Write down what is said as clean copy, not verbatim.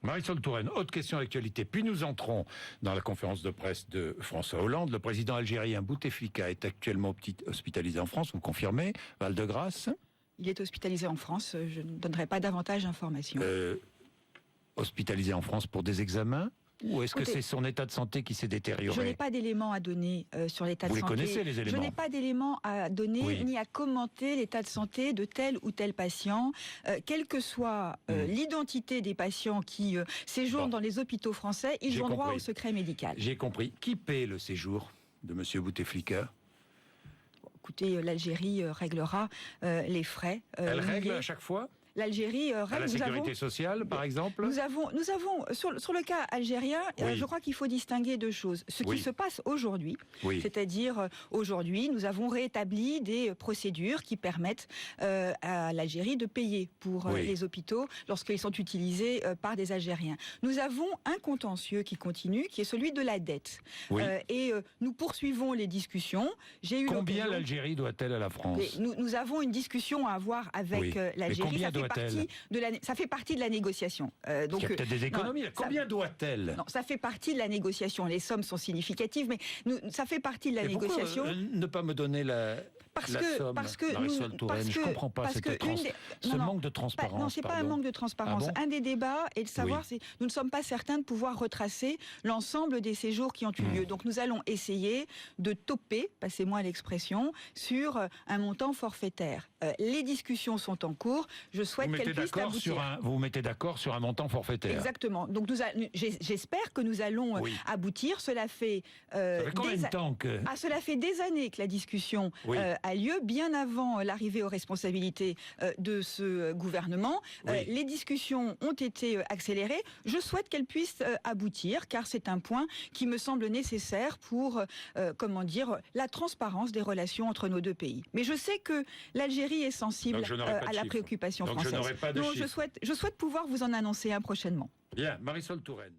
Marisol Touraine, autre question d'actualité. Puis nous entrons dans la conférence de presse de François Hollande. Le président algérien Bouteflika est actuellement hospitalisé en France, vous confirmez, Val-de-Grâce. Il est hospitalisé en France, je ne donnerai pas davantage d'informations. Hospitalisé en France pour des examens ? Ou est-ce que c'est son état de santé qui s'est détérioré ? Je n'ai pas d'éléments à donner sur l'état de santé. Vous les connaissez, les éléments ? Je n'ai pas d'éléments à donner, ni à commenter l'état de santé de tel ou tel patient. Quelle que soit l'identité des patients qui séjournent dans les hôpitaux français, ils ont droit au secret médical. J'ai compris. Qui paie le séjour de M. Bouteflika ? Écoutez, l'Algérie réglera les frais. Elle règle à chaque fois ? L'Algérie règle. À la sécurité sociale, par exemple. Nous avons sur le cas algérien, je crois qu'il faut distinguer deux choses. Ce qui se passe aujourd'hui, c'est-à-dire aujourd'hui, nous avons rétabli des procédures qui permettent à l'Algérie de payer pour les hôpitaux lorsqu'ils sont utilisés par des Algériens. Nous avons un contentieux qui continue, qui est celui de la dette. Et nous poursuivons les discussions. Combien l'Algérie doit-elle à la France ? Nous avons une discussion à avoir avec l'Algérie. Ça fait partie de la négociation. Donc, il y a peut-être des économies. Combien doit-elle ? Non, ça fait partie de la négociation. Les sommes sont significatives, mais ça fait partie de la négociation. Ne pas me donner la somme, Marisol Touraine, je ne comprends pas ce manque de transparence. Non, c'est pas un manque de transparence. Un des débats est de savoir si nous ne sommes pas certains de pouvoir retracer l'ensemble des séjours qui ont eu lieu. Donc nous allons essayer de toper, passez-moi l'expression, sur un montant forfaitaire. Les discussions sont en cours. Je souhaite qu'elles puissent aboutir. Vous vous mettez d'accord sur un montant forfaitaire. Exactement. Donc j'espère que nous allons aboutir. Cela fait combien de temps que... cela fait des années que la discussion a lieu, bien avant l'arrivée aux responsabilités de ce gouvernement. Les discussions ont été accélérées. Je souhaite qu'elles puissent aboutir, car c'est un point qui me semble nécessaire pour, la transparence des relations entre nos deux pays. Mais je sais que l'Algérie est sensible à la préoccupation française. Je n'aurai pas de chiffres. Je souhaite pouvoir vous en annoncer un prochainement. Bien, Marisol Touraine.